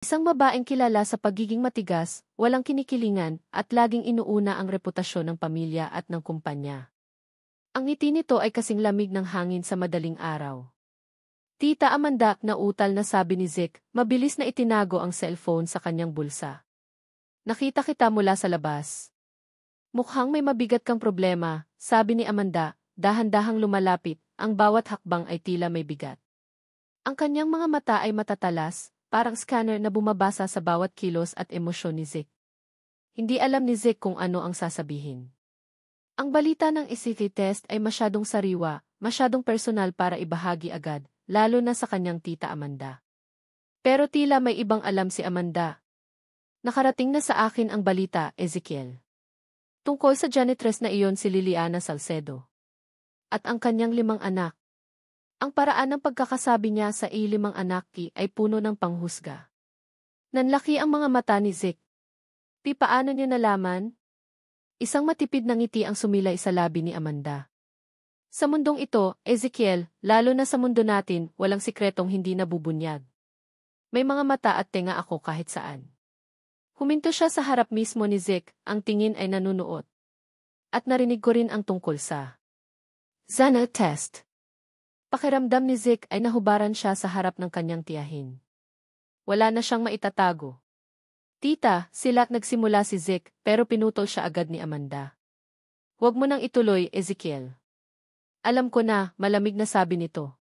Isang babaeng kilala sa pagiging matigas, walang kinikilingan, at laging inuuna ang reputasyon ng pamilya at ng kumpanya. Ang ngiti nito ay kasing lamig ng hangin sa madaling araw. Tita Amanda, nautal na sabi ni Zeke, mabilis na itinago ang cellphone sa kanyang bulsa. Nakita kita mula sa labas. Mukhang may mabigat kang problema, sabi ni Amanda, dahan-dahang lumalapit, ang bawat hakbang ay tila may bigat. Ang kanyang mga mata ay matatalas, parang scanner na bumabasa sa bawat kilos at emosyon ni Zeke. Hindi alam ni Zeke kung ano ang sasabihin. Ang balita ng ECT test ay masyadong sariwa, masyadong personal para ibahagi agad, lalo na sa kanyang tita Amanda. Pero tila may ibang alam si Amanda. Nakarating na sa akin ang balita, Ezekiel. Tungkol sa janitress na iyon si Liliana Salcedo. At ang kanyang 5 anak. Ang paraan ng pagkakasabi niya sa 5 anak ay puno ng panghusga. Nanlaki ang mga mata ni Zeke. Paano niya nalaman? Isang matipid na ngiti ang sumilay sa labi ni Amanda. Sa mundong ito, Ezekiel, lalo na sa mundo natin, walang sikretong hindi nabubunyag. May mga mata at tenga ako kahit saan. Huminto siya sa harap mismo ni Zeke, ang tingin ay nanunuot. At narinig ko rin ang tungkol sa Zana test. Pakiramdam ni Zeke ay nahubaran siya sa harap ng kanyang tiyahin. Wala na siyang maitatago. Tita, sila nagsimula si Zeke, pero pinutol siya agad ni Amanda. Huwag mo nang ituloy, Ezekiel. Alam ko na, malamig na sabi nito.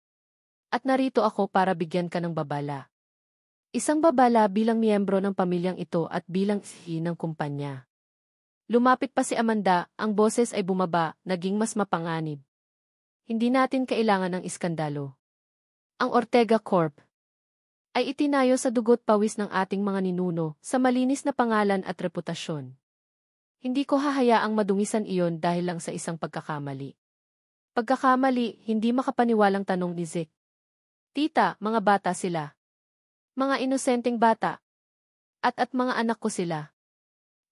At narito ako para bigyan ka ng babala. Isang babala bilang miyembro ng pamilyang ito at bilang isihi ng kumpanya. Lumapit pa si Amanda, ang boses ay bumaba, naging mas mapanganib. Hindi natin kailangan ng iskandalo. Ang Ortega Corp ay itinayo sa dugot pawis ng ating mga ninuno sa malinis na pangalan at reputasyon. Hindi ko hahayaang madungisan iyon dahil lang sa isang pagkakamali. Pagkakamali, hindi makapaniwalang tanong ni Zeke. Tita, mga bata sila. Mga inosenteng bata. At mga anak ko sila.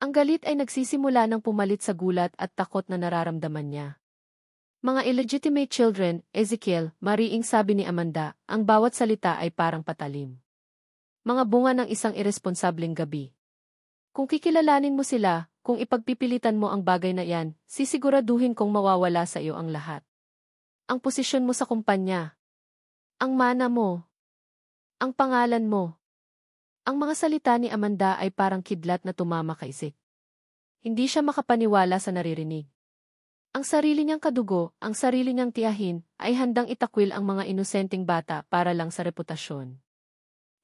Ang galit ay nagsisimula ng pumalit sa gulat at takot na nararamdaman niya. Mga illegitimate children, Ezekiel, mariing sabi ni Amanda, ang bawat salita ay parang patalim. Mga bunga ng isang irresponsableng gabi. Kung kikilalanin mo sila, kung ipagpipilitan mo ang bagay na yan, sisiguraduhin kong mawawala sa iyo ang lahat. Ang posisyon mo sa kumpanya. Ang mana mo. Ang pangalan mo. Ang mga salita ni Amanda ay parang kidlat na tumama kay Zeke. Hindi siya makapaniwala sa naririnig. Ang sarili niyang kadugo, ang sarili niyang tiyahin, ay handang itakwil ang mga inosenteng bata para lang sa reputasyon.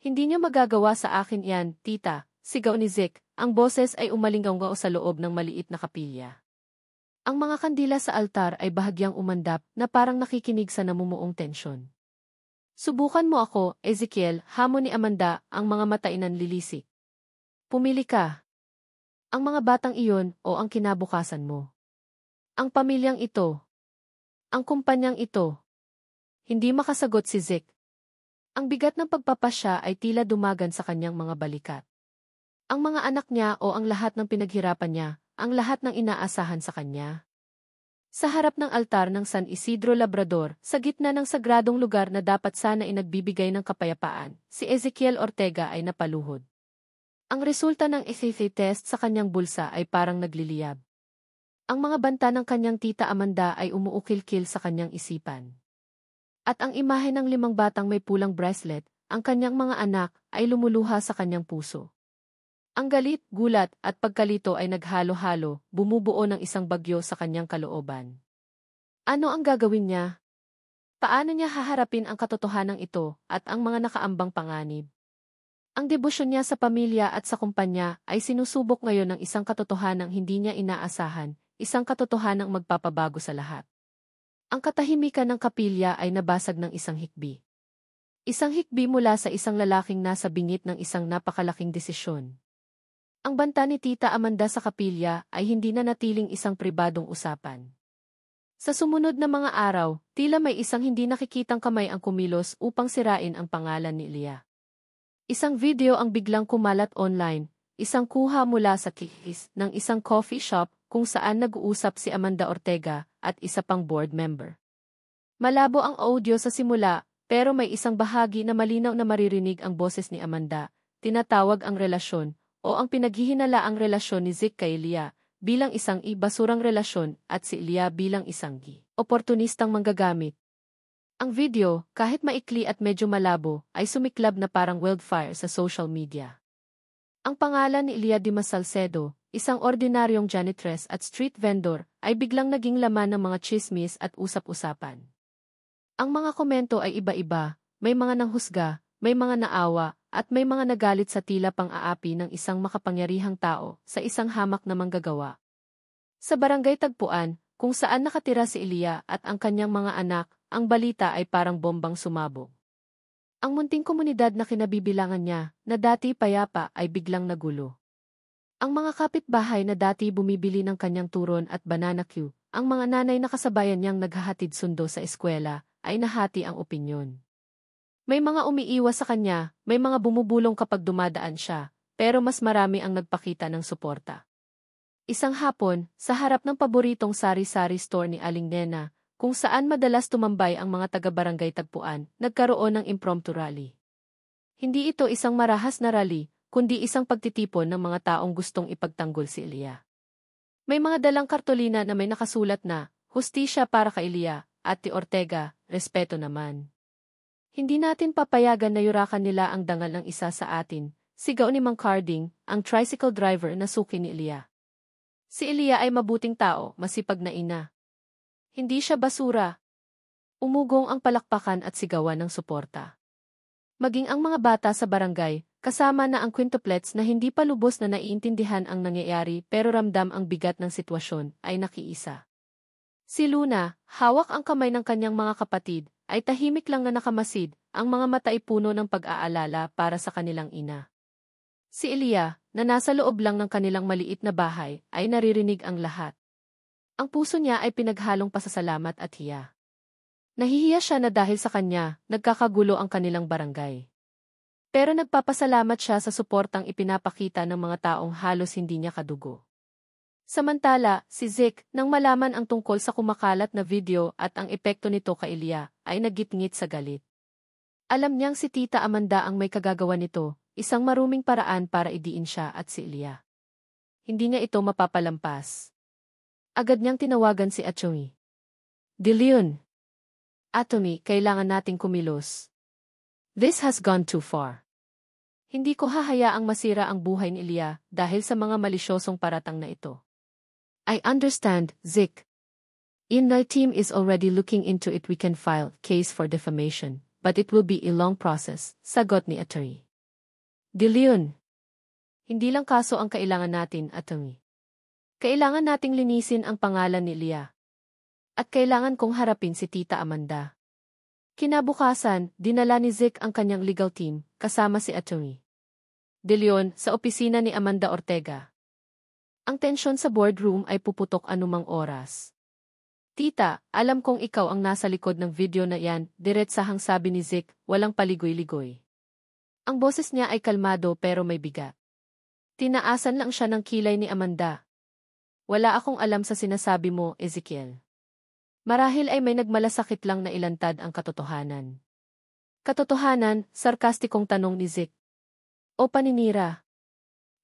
Hindi niyo magagawa sa akin yan, tita, sigaw ni Zeke, ang boses ay umalinggaw sa loob ng maliit na kapilya. Ang mga kandila sa altar ay bahagyang umandap na parang nakikinig sa namumuong tensyon. Subukan mo ako, Ezekiel, hamon ni Amanda, ang mga mata inanlilisik. Pumili ka. Ang mga batang iyon o ang kinabukasan mo. Ang pamilyang ito. Ang kumpanyang ito. Hindi makasagot si Zeke. Ang bigat ng pagpapasya ay tila dumagan sa kanyang mga balikat. Ang mga anak niya o ang lahat ng pinaghirapan niya, ang lahat ng inaasahan sa kanya. Sa harap ng altar ng San Isidro Labrador, sa gitna ng sagradong lugar na dapat sana inagbibigay ng kapayapaan, si Ezekiel Ortega ay napaluhod. Ang resulta ng ECT test sa kanyang bulsa ay parang nagliliyab. Ang mga banta ng kanyang tita Amanda ay umuukil-kil sa kanyang isipan. At ang imahe ng 5 batang may pulang bracelet, ang kanyang mga anak, ay lumuluha sa kanyang puso. Ang galit, gulat, at pagkalito ay naghalo-halo, bumubuo ng isang bagyo sa kanyang kalooban. Ano ang gagawin niya? Paano niya haharapin ang katotohanan ito at ang mga nakaambang panganib? Ang debosyon niya sa pamilya at sa kumpanya ay sinusubok ngayon ng isang katotohanang hindi niya inaasahan, isang katotohanang magpapabago sa lahat. Ang katahimikan ng kapilya ay nabasag ng isang hikbi. Isang hikbi mula sa isang lalaking nasa bingit ng isang napakalaking desisyon. Ang banta ni Tita Amanda sa kapilya ay hindi na natiling isang pribadong usapan. Sa sumunod na mga araw, tila may isang hindi nakikitang kamay ang kumilos upang sirain ang pangalan ni Elia. Isang video ang biglang kumalat online, isang kuha mula sa kihis ng isang coffee shop kung saan nag-uusap si Amanda Ortega at isa pang board member. Malabo ang audio sa simula, pero may isang bahagi na malinaw na maririnig ang boses ni Amanda, tinatawag ang relasyon o ang pinaghihinalaang relasyon ni Zeke kay Elia bilang isang basurang relasyon at si Elia bilang isang oportunistang manggagamit. Ang video, kahit maikli at medyo malabo, ay sumiklab na parang wildfire sa social media. Ang pangalan ni Elia Dimas Salcedo, isang ordinaryong janitress at street vendor, ay biglang naging laman ng mga chismis at usap-usapan. Ang mga komento ay iba-iba, may mga nanghusga, may mga naawa, at may mga nagalit sa tila pang-aapi ng isang makapangyarihang tao sa isang hamak na manggagawa. Sa barangay Tagpuan, kung saan nakatira si Elia at ang kanyang mga anak, ang balita ay parang bombang sumabog. Ang munting komunidad na kinabibilangan niya, na dati payapa, ay biglang nagulo. Ang mga kapitbahay na dati bumibili ng kanyang turon at banana cue, ang mga nanay na kasabayan niyang naghahatid sundo sa eskwela, ay nahati ang opinyon. May mga umiiwas sa kanya, may mga bumubulong kapag dumadaan siya, pero mas marami ang nagpakita ng suporta. Isang hapon, sa harap ng paboritong sari-sari store ni Aling Nena, kung saan madalas tumambay ang mga taga-barangay Tagpuan, nagkaroon ng impromptu rally. Hindi ito isang marahas na rally, kundi isang pagtitipon ng mga taong gustong ipagtanggol si Elia. May mga dalang kartolina na may nakasulat na, "Hustisya para kay Elia," at "Ti Ortega, respeto naman." Hindi natin papayagan na yurakan nila ang dangal ng isa sa atin, sigaw ni Mang Carding, ang tricycle driver na suki ni Elia. Si Elia ay mabuting tao, masipag na ina. Hindi siya basura. Umugong ang palakpakan at sigawan ng suporta. Maging ang mga bata sa barangay, kasama na ang quintuplets na hindi pa lubos na naiintindihan ang nangyayari pero ramdam ang bigat ng sitwasyon, ay nakiisa. Si Luna, hawak ang kamay ng kanyang mga kapatid, ay tahimik lang na nakamasid, ang mga mata ay puno ng pag-aalala para sa kanilang ina. Si Elia, na nasa loob lang ng kanilang maliit na bahay, ay naririnig ang lahat. Ang puso niya ay pinaghalong pasasalamat at hiya. Nahihiya siya na dahil sa kanya, nagkakagulo ang kanilang barangay. Pero nagpapasalamat siya sa suportang ipinapakita ng mga taong halos hindi niya kadugo. Samantala, si Zeke, nang malaman ang tungkol sa kumakalat na video at ang epekto nito kay Elia, ay nagitngit sa galit. Alam niyang si Tita Amanda ang may kagagawa nito, isang maruming paraan para idiin siya at si Elia. Hindi niya ito mapapalampas. Agad niyang tinawagan si Atchongi. "De Leon. Atomy, kailangan nating kumilos. This has gone too far. Hindi ko hahayaang masira ang buhay ni Elia dahil sa mga malisyosong paratang na ito." "I understand, Zeke. My team is already looking into it. We can file case for defamation, but it will be a long process," sagot ni Attorney. "De Leon. Hindi lang kaso ang kailangan natin, Attorney. Kailangan nating linisin ang pangalan ni Elia. At kailangan kong harapin si Tita Amanda." Kinabukasan, dinala ni Zeke ang kanyang legal team, kasama si Attorney De Leon, sa opisina ni Amanda Ortega. Ang tensyon sa boardroom ay puputok anumang oras. "Tita, alam kong ikaw ang nasa likod ng video na yan," diretsahang sabi ni Zeke, walang paligoy-ligoy. Ang boses niya ay kalmado pero may bigat. Tinaasan lang siya ng kilay ni Amanda. "Wala akong alam sa sinasabi mo, Ezekiel. Marahil ay may nagmalasakit lang na ilantad ang katotohanan." "Katotohanan?" sarkastikong tanong ni Zeke. "O paninira?"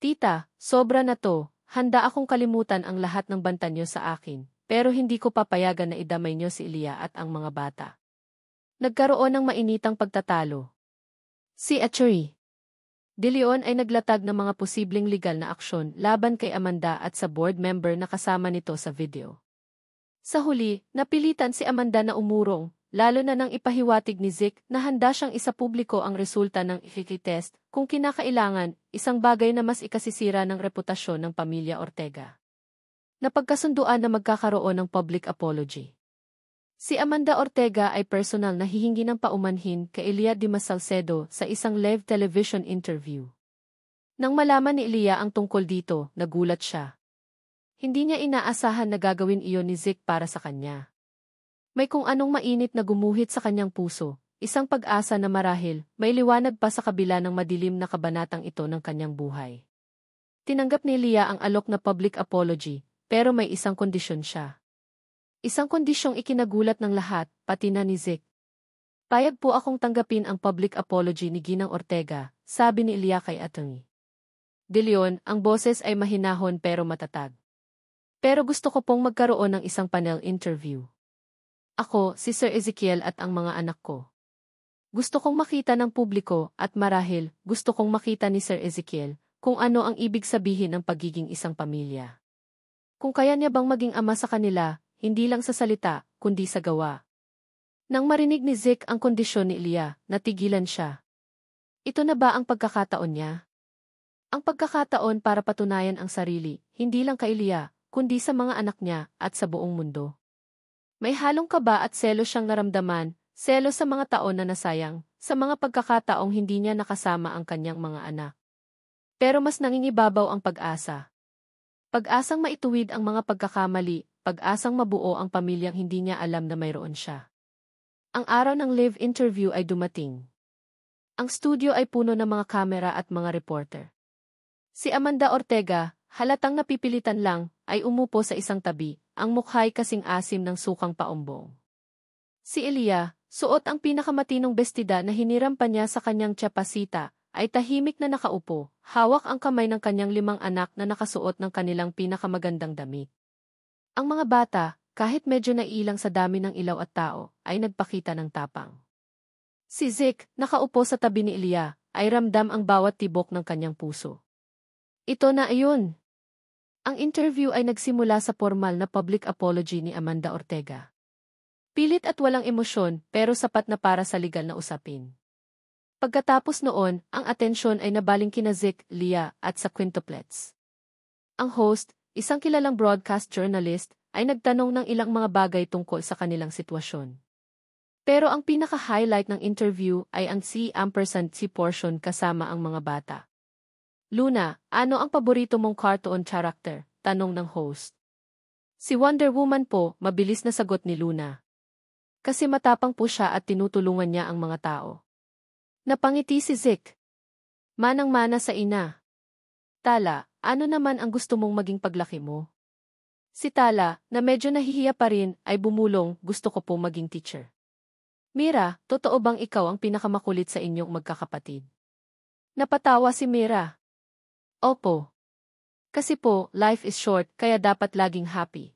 "Tita, sobra na to. Handa akong kalimutan ang lahat ng banta niyo sa akin, pero hindi ko papayagan na idamay niyo si Elia at ang mga bata." Nagkaroon ng mainitang pagtatalo. Si Atchongi De Leon ay naglatag ng mga posibleng legal na aksyon laban kay Amanda at sa board member na kasama nito sa video. Sa huli, napilitan si Amanda na umurong, lalo na nang ipahiwatig ni Zeke na handa siyang isapubliko ang resulta ng test kung kinakailangan, isang bagay na mas ikasisira ng reputasyon ng pamilya Ortega. Napagkasunduan na magkakaroon ng public apology. Si Amanda Ortega ay personal na hihingi ng paumanhin kay Elia Dimas Salcedo sa isang live television interview. Nang malaman ni Elia ang tungkol dito, nagulat siya. Hindi niya inaasahan na gagawin iyon ni Zeke para sa kanya. May kung anong mainit na gumuhit sa kanyang puso, isang pag-asa na marahil may liwanag pa sa kabila ng madilim na kabanatang ito ng kanyang buhay. Tinanggap ni Elia ang alok na public apology, pero may isang kondisyon siya. Isang kondisyong ikinagulat ng lahat, pati na ni Zeke. "Payag po akong tanggapin ang public apology ni Ginang Ortega, sabi ni Ilya kay Atty. De Leon, ang boses ay mahinahon pero matatag. Pero gusto ko pong magkaroon ng isang panel interview. Ako, si Sir Ezekiel at ang mga anak ko. Gusto kong makita ng publiko at marahil gusto kong makita ni Sir Ezekiel kung ano ang ibig sabihin ng pagiging isang pamilya. Kung kaya niya bang maging ama sa kanila, hindi lang sa salita, kundi sa gawa. Nang marinig ni Zeke ang kondisyon ni Ilya, natigilan siya. Ito na ba ang pagkakataon niya? Ang pagkakataon para patunayan ang sarili, hindi lang kay Ilya, kundi sa mga anak niya at sa buong mundo. May halong kaba at selos siyang naramdaman, selos sa mga taon na nasayang, sa mga pagkakataong hindi niya nakasama ang kanyang mga anak. Pero mas nangingibabaw ang pag-asa. Pag-asang maituwid ang mga pagkakamali, pag-asang mabuo ang pamilyang hindi niya alam na mayroon siya. Ang araw ng live interview ay dumating. Ang studio ay puno ng mga kamera at mga reporter. Si Amanda Ortega, halatang napipilitan lang, ay umupo sa isang tabi, ang mukha'y kasing asim ng sukang paumbong. Si Ilya, suot ang pinakamatinong bestida na hiniram pa niya sa kanyang tsapasita, ay tahimik na nakaupo, hawak ang kamay ng kanyang 5 anak na nakasuot ng kanilang pinakamagandang damit. Ang mga bata, kahit medyo naiilang sa dami ng ilaw at tao, ay nagpakita ng tapang. Si Zeke, nakaupo sa tabi ni Ilya, ay ramdam ang bawat tibok ng kanyang puso. Ito na ayun. Ang interview ay nagsimula sa formal na public apology ni Amanda Ortega. Pilit at walang emosyon pero sapat na para sa legal na usapin. Pagkatapos noon, ang atensyon ay nabaling kina Zeke, Lia at sa quintuplets. Ang host, isang kilalang broadcast journalist, ay nagtanong ng ilang mga bagay tungkol sa kanilang sitwasyon. Pero ang pinaka-highlight ng interview ay ang C portion kasama ang mga bata. Luna, ano ang paborito mong cartoon character? Tanong ng host. Si Wonder Woman po, mabilis na sagot ni Luna. Kasi matapang po siya at tinutulungan niya ang mga tao. Napangiti si Zeke. Manang-mana sa ina. Tala, ano naman ang gusto mong maging paglaki mo? Si Tala, na medyo nahihiya pa rin, ay bumulong, gusto ko po maging teacher. Mira, totoo bang ikaw ang pinakamakulit sa inyong magkakapatid? Napatawa si Mira. Opo. Kasi po, life is short, kaya dapat laging happy.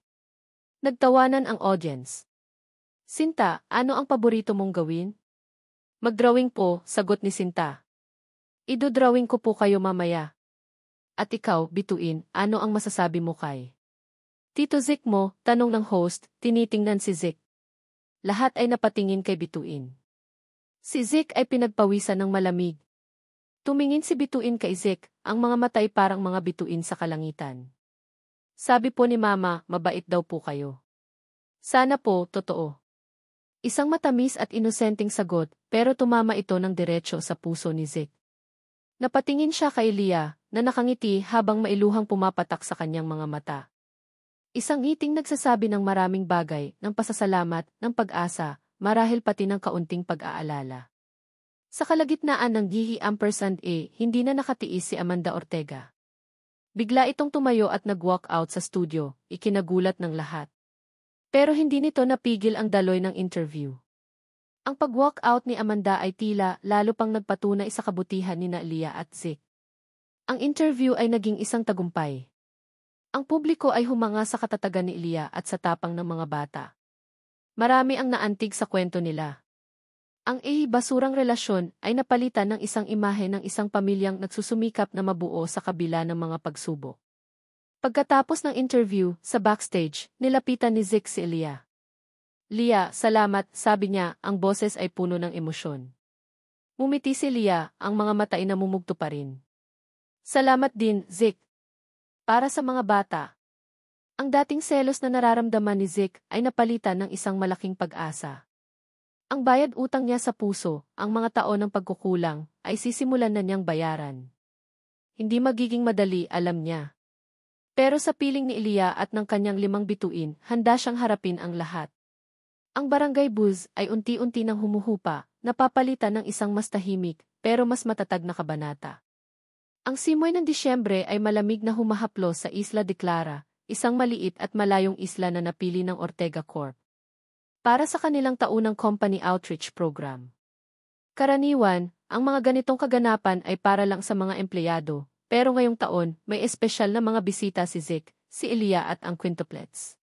Nagtawanan ang audience. Sinta, ano ang paborito mong gawin? Mag-drawing po, sagot ni Sinta. Ido-drawing ko po kayo mamaya. At ikaw, Bituin, ano ang masasabi mo kay Tito Zeke mo? Tanong ng host, tinitingnan si Zeke. Lahat ay napatingin kay Bituin. Si Zeke ay pinagpawisan ng malamig. Tumingin si Bituin kay Zeke, ang mga matay parang mga bituin sa kalangitan. Sabi po ni Mama, mabait daw po kayo. Sana po, totoo. Isang matamis at inosenteng sagot, pero tumama ito ng diretso sa puso ni Zeke. Napatingin siya kay Lia, na nakangiti habang mailuhang pumapatak sa kanyang mga mata. Isang ngiting nagsasabi ng maraming bagay, ng pasasalamat, ng pag-asa, marahil pati ng kaunting pag-aalala. Sa kalagitnaan ng gihi hindi na nakatiis si Amanda Ortega. Bigla itong tumayo at nag-walk out sa studio, ikinagulat ng lahat. Pero hindi nito napigil ang daloy ng interview. Ang pag-walk out ni Amanda ay tila lalo pang nagpatunay sa kabutihan ni Lia at Zeke. Ang interview ay naging isang tagumpay. Ang publiko ay humanga sa katatagan ni Lia at sa tapang ng mga bata. Marami ang naantig sa kwento nila. Ang basurang relasyon ay napalitan ng isang imahe ng isang pamilyang nagsusumikap na mabuo sa kabila ng mga pagsubok. Pagkatapos ng interview, sa backstage, nilapitan ni Zeke si Lia. Lia, salamat, sabi niya, ang boses ay puno ng emosyon. Ngumiti si Lia, ang mga mata ay namumugto pa rin. Salamat din, Zeke. Para sa mga bata. Ang dating selos na nararamdaman ni Zeke ay napalitan ng isang malaking pag-asa. Ang bayad utang niya sa puso, ang mga taon ng pagkukulang, ay sisimulan na niyang bayaran. Hindi magiging madali, alam niya. Pero sa piling ni Ilya at ng kanyang 5 bituin, handa siyang harapin ang lahat. Ang barangay buzz ay unti-unti nang humuhupa, napapalitan ng isang mas tahimik, pero mas matatag na kabanata. Ang simoy ng Disyembre ay malamig na humahaplos sa Isla de Clara, isang maliit at malayong isla na napili ng Ortega Corp. Para sa kanilang taunang company outreach program. Karaniwan, ang mga ganitong kaganapan ay para lang sa mga empleyado, pero ngayong taon, may espesyal na mga bisita si Zeke, si Elia at ang quintuplets.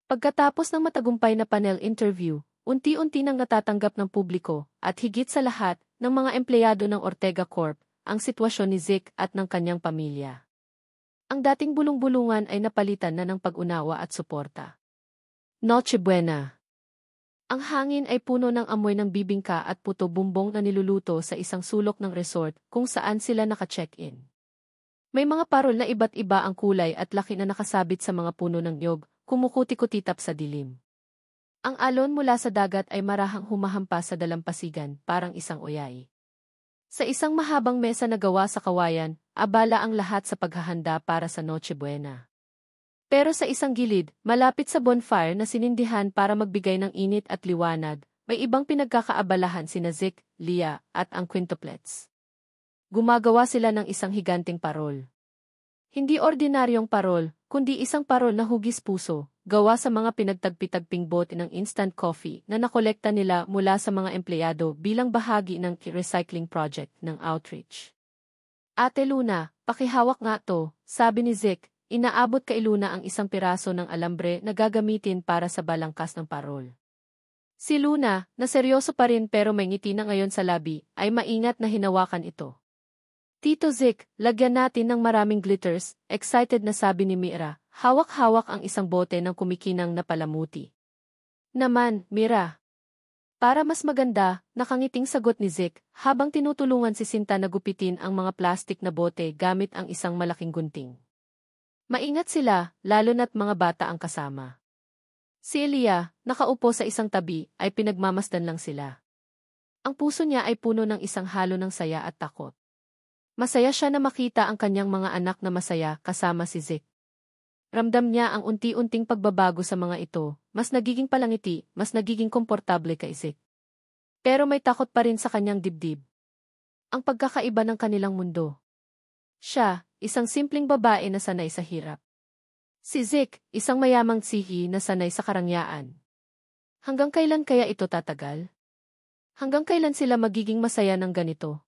Pagkatapos ng matagumpay na panel interview, unti-unti nang natatanggap ng publiko, at higit sa lahat, ng mga empleyado ng Ortega Corp, ang sitwasyon ni Zeke at ng kanyang pamilya. Ang dating bulong-bulungan ay napalitan na ng pag-unawa at suporta. Noche Buena. Ang hangin ay puno ng amoy ng bibingka at puto bumbong na niluluto sa isang sulok ng resort kung saan sila naka-check-in. May mga parol na iba't iba ang kulay at laki na nakasabit sa mga puno ng niyog, kumukuti-kutitap sa dilim. Ang alon mula sa dagat ay marahang humahampas sa dalampasigan, parang isang oyay. Sa isang mahabang mesa na gawa sa kawayan, abala ang lahat sa paghahanda para sa Noche Buena. Pero sa isang gilid, malapit sa bonfire na sinindihan para magbigay ng init at liwanag, may ibang pinagkakaabalahan sina Zeke, Leah, at ang quintuplets. Gumagawa sila ng isang higanting parol. Hindi ordinaryong parol, kundi isang parol na hugis puso, gawa sa mga pinagtagpi-tagping bote ng instant coffee na nakolekta nila mula sa mga empleyado bilang bahagi ng recycling project ng outreach. Ate Luna, pakihawak nga to, sabi ni Zeke. Inaabot kay Luna ang isang piraso ng alambre na gagamitin para sa balangkas ng parol. Si Luna, na seryoso pa rin pero may ngiti na ngayon sa labi, ay maingat na hinawakan ito. Tito Zeke, lagyan natin ng maraming glitters, excited na sabi ni Mira, hawak-hawak ang isang bote ng kumikinang na palamuti. Naman, Mira. Para mas maganda, nakangiting sagot ni Zeke, habang tinutulungan si Sinta na gupitin ang mga plastik na bote gamit ang isang malaking gunting. Maingat sila, lalo na't mga bata ang kasama. Si Elia, nakaupo sa isang tabi, ay pinagmamasdan lang sila. Ang puso niya ay puno ng isang halo ng saya at takot. Masaya siya na makita ang kanyang mga anak na masaya kasama si Zeke. Ramdam niya ang unti-unting pagbabago sa mga ito, mas nagiging palangiti, mas nagiging komportable kay Zeke. Pero may takot pa rin sa kanyang dibdib. Ang pagkakaiba ng kanilang mundo. Siya, isang simpleng babae na sanay sa hirap. Si Zeke, isang mayamang tsihi na sanay sa karangyaan. Hanggang kailan kaya ito tatagal? Hanggang kailan sila magiging masaya ng ganito?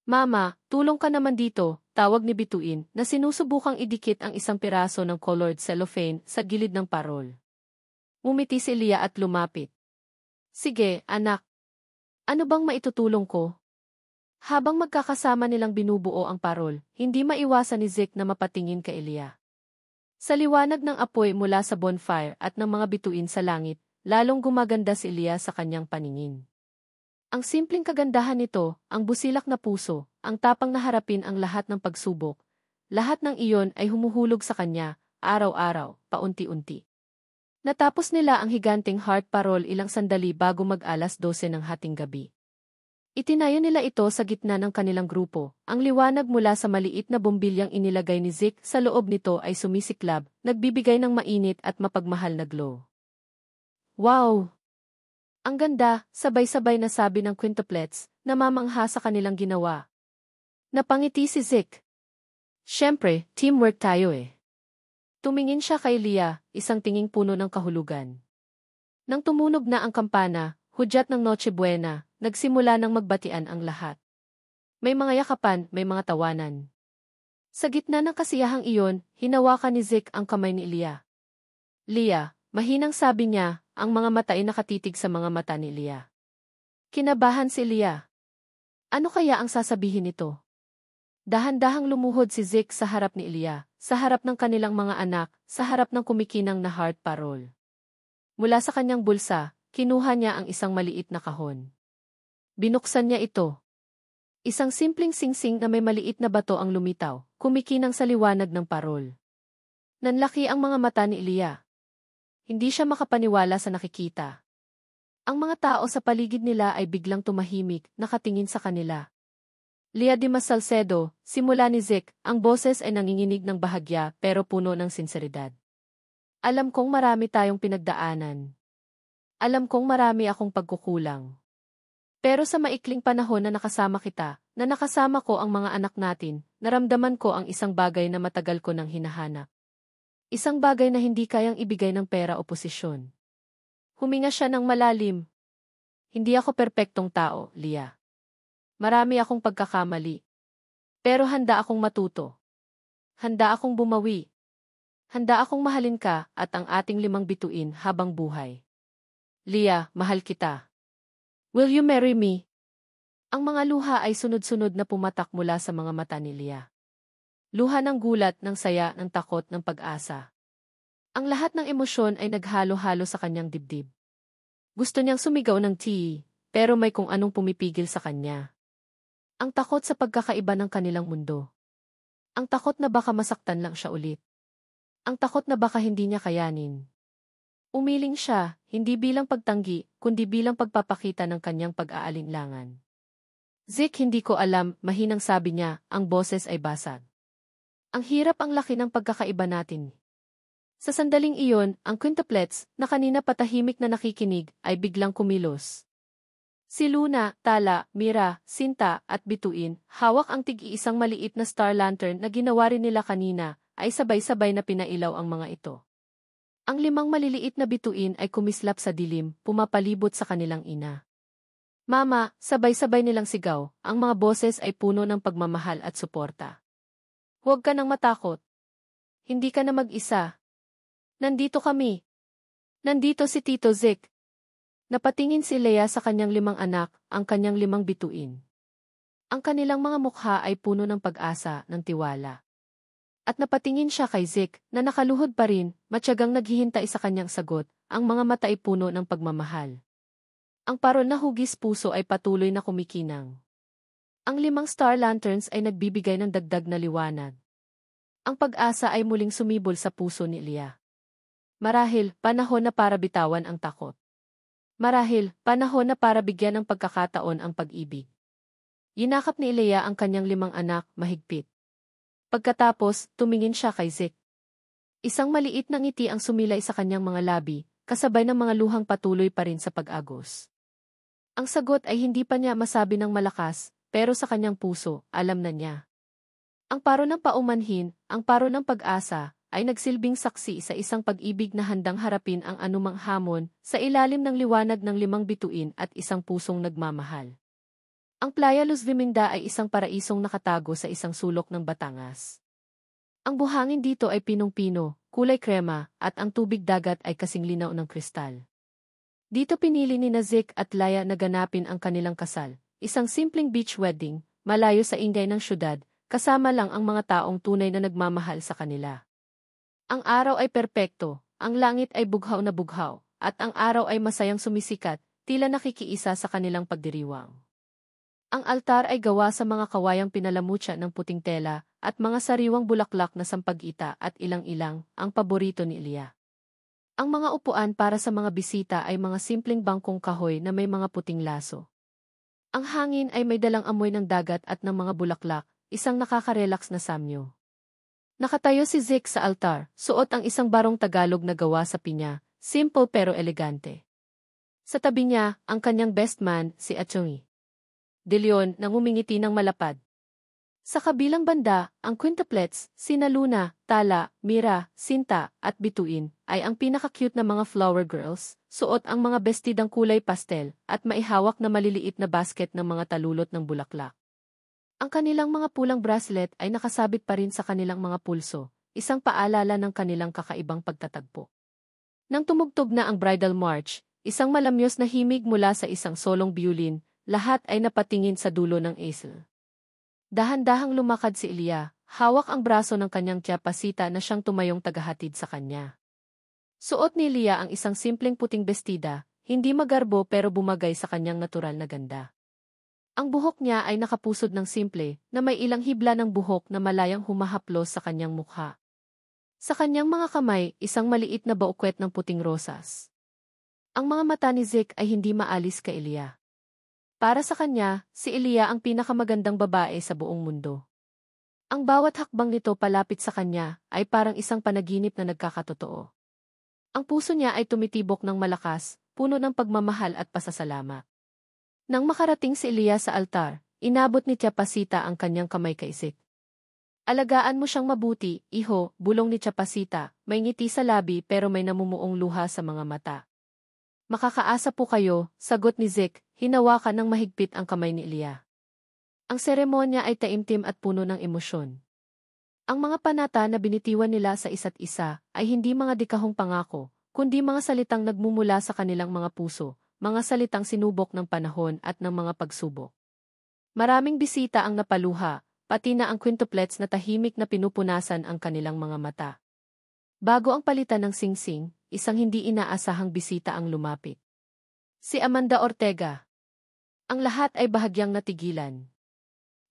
Mama, tulong ka naman dito, tawag ni Bituin na sinusubukang idikit ang isang piraso ng colored cellophane sa gilid ng parol. Umiti si Leah at lumapit. Sige, anak. Ano bang maitutulong ko? Habang magkakasama nilang binubuo ang parol, hindi maiwasan ni Zeke na mapatingin kay Elia. Sa liwanag ng apoy mula sa bonfire at ng mga bituin sa langit, lalong gumaganda si Elia sa kanyang paningin. Ang simpleng kagandahan nito, ang busilak na puso, ang tapang na harapin ang lahat ng pagsubok, lahat ng iyon ay humuhulog sa kanya, araw-araw, paunti-unti. Natapos nila ang higanting heart parol ilang sandali bago mag-alas 12 ng hating gabi. Itinayo nila ito sa gitna ng kanilang grupo. Ang liwanag mula sa maliit na bombilyang inilagay ni Zeke sa loob nito ay sumisiklab, nagbibigay ng mainit at mapagmahal na glow. Wow! Ang ganda, sabay-sabay na sabi ng quintuplets, namamangha sa kanilang ginawa. Napangiti si Zeke. Siyempre, teamwork tayo eh. Tumingin siya kay Leah, isang tinging puno ng kahulugan. Nang tumunog na ang kampana, hudyat ng Noche Buena, nagsimula ng magbatian ang lahat. May mga yakapan, may mga tawanan. Sa gitna ng kasiyahang iyon, hinawakan ni Zeke ang kamay ni Leah. Leah, mahinang sabi niya, ang mga mata ay nakatitig sa mga mata ni Leah. Kinabahan si Leah. Ano kaya ang sasabihin nito? Dahan-dahang lumuhod si Zeke sa harap ni Leah, sa harap ng kanilang mga anak, sa harap ng kumikinang na heart parol. Mula sa kanyang bulsa, kinuha niya ang isang maliit na kahon. Binuksan niya ito. Isang simpleng singsing na may maliit na bato ang lumitaw, kumikinang sa liwanag ng parol. Nanlaki ang mga mata ni Leah. Hindi siya makapaniwala sa nakikita. Ang mga tao sa paligid nila ay biglang tumahimik, nakatingin sa kanila. Leah Dimas Salcedo, simula ni Zeke, ang boses ay nanginginig ng bahagya pero puno ng sinseridad. Alam kong marami tayong pinagdaanan. Alam kong marami akong pagkukulang. Pero sa maikling panahon na nakasama kita, na nakasama ko ang mga anak natin, naramdaman ko ang isang bagay na matagal ko nang hinahanap. Isang bagay na hindi kayang ibigay ng pera o posisyon. Huminga siya ng malalim. Hindi ako perpektong tao, Leah. Marami akong pagkakamali. Pero handa akong matuto. Handa akong bumawi. Handa akong mahalin ka at ang ating 5 bituin habang buhay. Leah, mahal kita. Will you marry me? Ang mga luha ay sunod-sunod na pumatak mula sa mga mata ni Leah. Luha ng gulat, ng saya, ng takot, ng pag-asa. Ang lahat ng emosyon ay naghalo-halo sa kanyang dibdib. Gusto niyang sumigaw ng tea, pero may kung anong pumipigil sa kanya. Ang takot sa pagkakaiba ng kanilang mundo. Ang takot na baka masaktan lang siya ulit. Ang takot na baka hindi niya kayanin. Umiling siya, hindi bilang pagtanggi, kundi bilang pagpapakita ng kanyang pag-aalinlangan. Zeke, hindi ko alam, mahinang sabi niya, ang boses ay basag. Ang hirap, ang laki ng pagkakaiba natin. Sa sandaling iyon, ang quintuplets, na kanina patahimik na nakikinig, ay biglang kumilos. Si Luna, Tala, Mira, Sinta, at Bituin, hawak ang tig-iisang maliit na star lantern na ginawa rin nila kanina, ay sabay-sabay na pinailaw ang mga ito. Ang 5 maliliit na bituin ay kumislap sa dilim, pumapalibot sa kanilang ina. Mama, sabay-sabay nilang sigaw, ang mga boses ay puno ng pagmamahal at suporta. Huwag ka nang matakot. Hindi ka na mag-isa. Nandito kami. Nandito si Tito Zeke. Napatingin si Leah sa kanyang 5 anak, ang kanyang 5 bituin. Ang kanilang mga mukha ay puno ng pag-asa, ng tiwala. At napatingin siya kay Zeke, na nakaluhod pa rin, matyagang naghihintay sa kanyang sagot, ang mga mata ay puno ng pagmamahal. Ang parol na hugis puso ay patuloy na kumikinang. Ang 5 star lanterns ay nagbibigay ng dagdag na liwanag. Ang pag-asa ay muling sumibol sa puso ni Leah. Marahil, panahon na para bitawan ang takot. Marahil, panahon na para bigyan ng pagkakataon ang pag-ibig. Yinakap ni Leah ang kanyang 5 anak, mahigpit. Pagkatapos, tumingin siya kay Zeke. Isang maliit na ngiti ang sumilay sa kanyang mga labi, kasabay ng mga luhang patuloy pa rin sa pag-agos. Ang sagot ay hindi pa niya masabi ng malakas, pero sa kanyang puso, alam na niya. Ang paro ng paumanhin, ang paro ng pag-asa, ay nagsilbing saksi sa isang pag-ibig na handang harapin ang anumang hamon, sa ilalim ng liwanag ng 5 bituin at isang pusong nagmamahal. Ang Playa Luz Viminda ay isang paraisong nakatago sa isang sulok ng Batangas. Ang buhangin dito ay pinong-pino, kulay krema, at ang tubig dagat ay kasing linaw ng kristal. Dito pinili ni Zeke at Leah na ganapin ang kanilang kasal, isang simpleng beach wedding, malayo sa ingay ng syudad, kasama lang ang mga taong tunay na nagmamahal sa kanila. Ang araw ay perpekto, ang langit ay bughaw na bughaw, at ang araw ay masayang sumisikat, tila nakikiisa sa kanilang pagdiriwang. Ang altar ay gawa sa mga kawayang pinalamutya ng puting tela, at mga sariwang bulaklak na sampag-ita at ilang-ilang, ang paborito ni Leah. Ang mga upuan para sa mga bisita ay mga simpleng bangkong kahoy na may mga puting laso. Ang hangin ay may dalang amoy ng dagat at ng mga bulaklak, isang nakaka-relax na samyo. Nakatayo si Zeke sa altar, suot ang isang barong Tagalog na gawa sa pinya, simple pero elegante. Sa tabi niya, ang kanyang best man, si Atchongi De Leon, na ngumingiti ng malapad. Sa kabilang banda, ang quintuplets, sina Luna, Tala, Mira, Sinta, at Bituin, ay ang pinaka-cute na mga flower girls, suot ang mga bestidang kulay pastel, at maihawak na maliliit na basket ng mga talulot ng bulaklak. Ang kanilang mga pulang bracelet ay nakasabit pa rin sa kanilang mga pulso, isang paalala ng kanilang kakaibang pagtatagpo. Nang tumugtog na ang bridal march, isang malamyos na himig mula sa isang solong biolin, lahat ay napatingin sa dulo ng easel. Dahan-dahang lumakad si Leah, hawak ang braso ng kanyang tiyapasita na siyang tumayong tagahatid sa kanya. Suot ni Leah ang isang simpleng puting bestida, hindi magarbo pero bumagay sa kanyang natural na ganda. Ang buhok niya ay nakapusod ng simple, na may ilang hibla ng buhok na malayang humahaplos sa kanyang mukha. Sa kanyang mga kamay, isang maliit na baukwet ng puting rosas. Ang mga mata ni Zeke ay hindi maalis kay Leah. Para sa kanya, si Leah ang pinakamagandang babae sa buong mundo. Ang bawat hakbang nito palapit sa kanya ay parang isang panaginip na nagkakatotoo. Ang puso niya ay tumitibok ng malakas, puno ng pagmamahal at pasasalamat. Nang makarating si Leah sa altar, inabot ni Chapasita ang kanyang kamay kay Zeke. Alagaan mo siyang mabuti, iho, bulong ni Chapasita, may ngiti sa labi pero may namumuong luha sa mga mata. Makakaasa po kayo, sagot ni Zeke, hinawakan ng mahigpit ang kamay ni Leah. Ang seremonya ay taimtim at puno ng emosyon. Ang mga panata na binitiwan nila sa isa't isa ay hindi mga dikahong pangako, kundi mga salitang nagmumula sa kanilang mga puso, mga salitang sinubok ng panahon at ng mga pagsubok. Maraming bisita ang napaluha, pati na ang quintuplets na tahimik na pinupunasan ang kanilang mga mata. Bago ang palitan ng singsing, isang hindi inaasahang bisita ang lumapit. Si Amanda Ortega. Ang lahat ay bahagyang natigilan.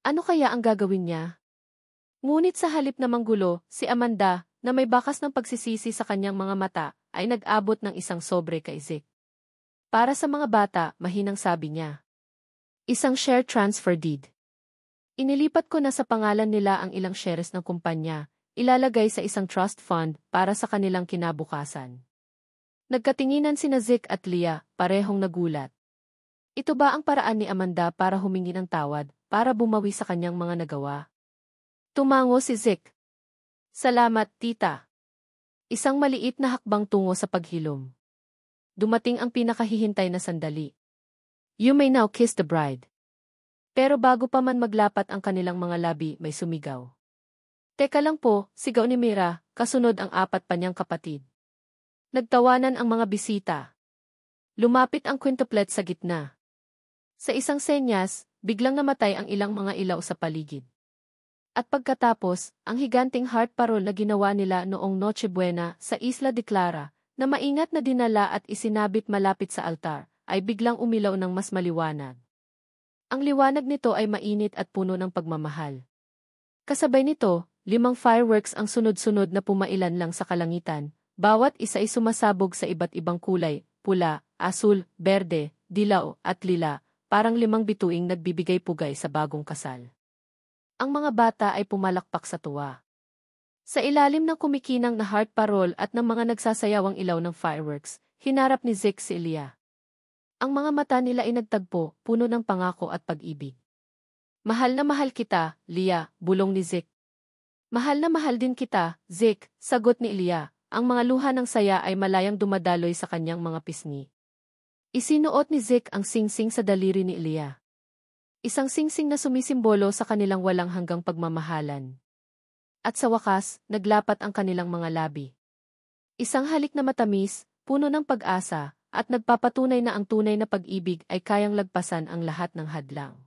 Ano kaya ang gagawin niya? Ngunit sa halip na manggulo, si Amanda, na may bakas ng pagsisisi sa kanyang mga mata, ay nag-abot ng isang sobre kay Zeke. Para sa mga bata, mahinang sabi niya. Isang share transfer deed. Inilipat ko na sa pangalan nila ang ilang shares ng kumpanya, ilalagay sa isang trust fund para sa kanilang kinabukasan. Nagkatinginan sina Zeke at Leah, parehong nagulat. Ito ba ang paraan ni Amanda para humingi ng tawad, para bumawi sa kanyang mga nagawa? Tumango si Zeke. Salamat, tita. Isang maliit na hakbang tungo sa paghilom. Dumating ang pinakahihintay na sandali. You may now kiss the bride. Pero bago pa man maglapat ang kanilang mga labi, may sumigaw. Teka lang po, sigaw ni Mira, kasunod ang apat pa niyang kapatid. Nagtawanan ang mga bisita. Lumapit ang quintuplet sa gitna. Sa isang senyas, biglang namatay ang ilang mga ilaw sa paligid. At pagkatapos, ang higanting heart parol na ginawa nila noong Noche Buena sa Isla de Clara, na maingat na dinala at isinabit malapit sa altar, ay biglang umilaw ng mas maliwanag. Ang liwanag nito ay mainit at puno ng pagmamahal. Kasabay nito, 5 fireworks ang sunod-sunod na pumailan lang sa kalangitan, bawat isa ay sumasabog sa iba't ibang kulay, pula, asul, berde, dilaw, at lila, parang 5 bituing nagbibigay pugay sa bagong kasal. Ang mga bata ay pumalakpak sa tuwa. Sa ilalim ng kumikinang na heart parol at ng mga nagsasayawang ilaw ng fireworks, hinarap ni Zeke si Leah. Ang mga mata nila ay nagtagpo, puno ng pangako at pag-ibig. Mahal na mahal kita, Leah, bulong ni Zeke. Mahal na mahal din kita, Zeke, sagot ni Leah. Ang mga luha ng saya ay malayang dumadaloy sa kanyang mga pisngi. Isinuot ni Zeke ang singsing sa daliri ni Leah. Isang singsing na sumisimbolo sa kanilang walang hanggang pagmamahalan. At sa wakas, naglapat ang kanilang mga labi. Isang halik na matamis, puno ng pag-asa, at nagpapatunay na ang tunay na pag-ibig ay kayang lagpasan ang lahat ng hadlang.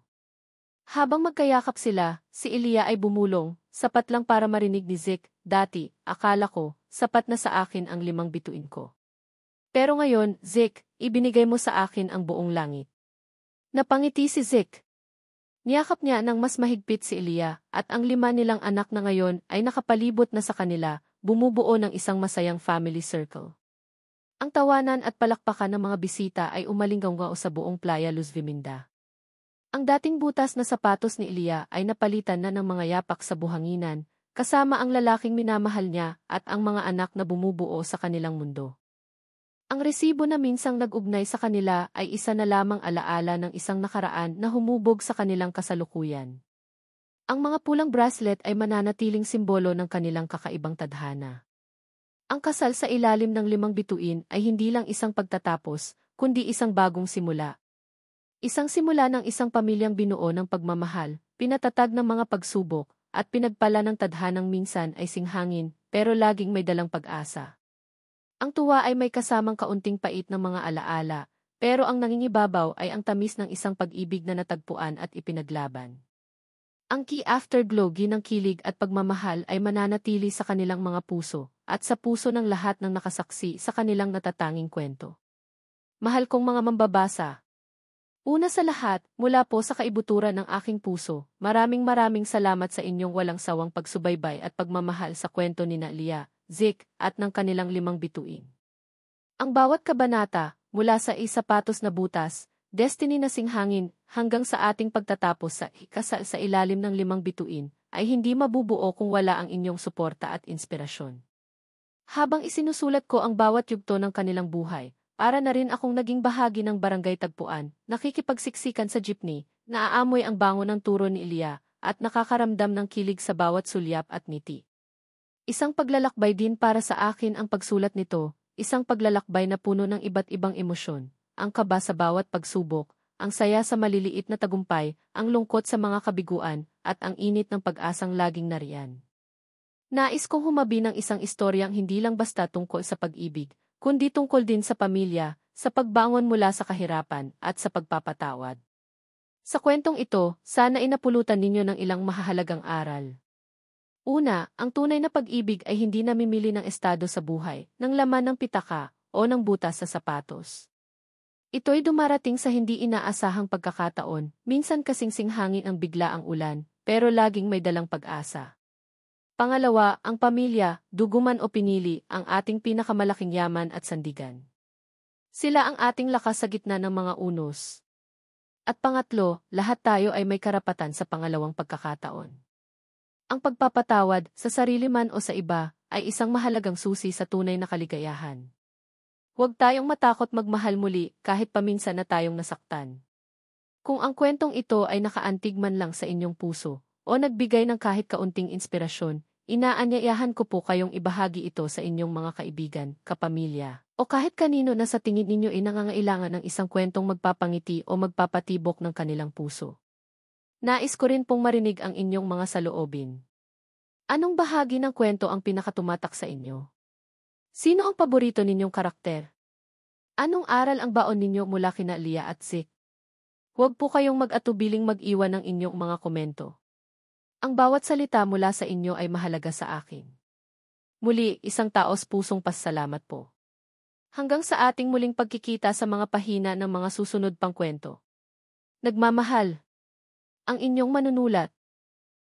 Habang magkayakap sila, si Leah ay bumulong, sapat lang para marinig ni Zeke, dati, akala ko, sapat na sa akin ang 5 bituin ko. Pero ngayon, Zeke, ibinigay mo sa akin ang buong langit. Napangiti si Zeke. Niyakap niya ng mas mahigpit si Leah, at ang 5 nilang anak na ngayon ay nakapalibot na sa kanila, bumubuo ng isang masayang family circle. Ang tawanan at palakpakan ng mga bisita ay umalingaw sa buong Playa Luz Viminda. Ang dating butas na sapatos ni Leah ay napalitan na ng mga yapak sa buhanginan, kasama ang lalaking minamahal niya at ang mga anak na bumubuo sa kanilang mundo. Ang resibo na minsang nag-ugnay sa kanila ay isa na lamang alaala ng isang nakaraan na humubog sa kanilang kasalukuyan. Ang mga pulang bracelet ay mananatiling simbolo ng kanilang kakaibang tadhana. Ang kasal sa ilalim ng 5 bituin ay hindi lang isang pagtatapos, kundi isang bagong simula. Isang simula ng isang pamilyang binuo ng pagmamahal, pinatatag ng mga pagsubok, at pinagpala ng tadhanang minsan ay singhangin, pero laging may dalang pag-asa. Ang tuwa ay may kasamang kaunting pait ng mga alaala, pero ang nangingibabaw ay ang tamis ng isang pag-ibig na natagpuan at ipinaglaban. Ang key afterglow ng kilig at pagmamahal ay mananatili sa kanilang mga puso, at sa puso ng lahat ng nakasaksi sa kanilang natatanging kwento. Mahal kong mga mambabasa. Una sa lahat, mula po sa kaibuturan ng aking puso, maraming salamat sa inyong walang sawang pagsubaybay at pagmamahal sa kwento ni Leah, Zeke, at ng kanilang 5 bituin. Ang bawat kabanata, mula sa sapatos na butas, destiny na singhangin, hanggang sa ating pagtatapos sa kasal sa ilalim ng 5 bituin, ay hindi mabubuo kung wala ang inyong suporta at inspirasyon. Habang isinusulat ko ang bawat yugto ng kanilang buhay, para na rin akong naging bahagi ng barangay tagpuan, nakikipagsiksikan sa jeepney, naaamoy ang bango ng turo ni Leah, at nakakaramdam ng kilig sa bawat sulyap at ngiti. Isang paglalakbay din para sa akin ang pagsulat nito, isang paglalakbay na puno ng iba't ibang emosyon, ang kaba sa bawat pagsubok, ang saya sa maliliit na tagumpay, ang lungkot sa mga kabiguan, at ang init ng pag-asang laging nariyan. Nais kong humabi ng isang istoryang hindi lang basta tungkol sa pag-ibig, kundi tungkol din sa pamilya, sa pagbangon mula sa kahirapan, at sa pagpapatawad. Sa kwentong ito, sana inapulutan ninyo ng ilang mahahalagang aral. Una, ang tunay na pag-ibig ay hindi namimili ng estado sa buhay, ng laman ng pitaka, o ng butas sa sapatos. Ito'y dumarating sa hindi inaasahang pagkakataon, minsan kasing singhangin ang biglaang ulan, pero laging may dalang pag-asa. Pangalawa, ang pamilya, duguman o pinili, ang ating pinakamalaking yaman at sandigan. Sila ang ating lakas sa gitna ng mga unos. At pangatlo, lahat tayo ay may karapatan sa pangalawang pagkakataon. Ang pagpapatawad, sa sarili man o sa iba, ay isang mahalagang susi sa tunay na kaligayahan. Huwag tayong matakot magmahal muli kahit paminsan na tayong nasaktan. Kung ang kwentong ito ay nakaantig man lang sa inyong puso o nagbigay ng kahit kaunting inspirasyon, inaanyayahan ko po kayong ibahagi ito sa inyong mga kaibigan, kapamilya, o kahit kanino na sa tingin ninyo ay nangangailangan ng isang kwentong magpapangiti o magpapatibok ng kanilang puso. Nais ko rin pong marinig ang inyong mga saloobin. Anong bahagi ng kwento ang pinakatumatak sa inyo? Sino ang paborito ninyong karakter? Anong aral ang baon ninyo mula kina Leah at Zeke? Huwag po kayong mag-atubiling mag-iwan ng inyong mga komento. Ang bawat salita mula sa inyo ay mahalaga sa akin. Muli, isang taos-pusong pasalamat po. Hanggang sa ating muling pagkikita sa mga pahina ng mga susunod pang kwento. Nagmamahal. Ang inyong manunulat.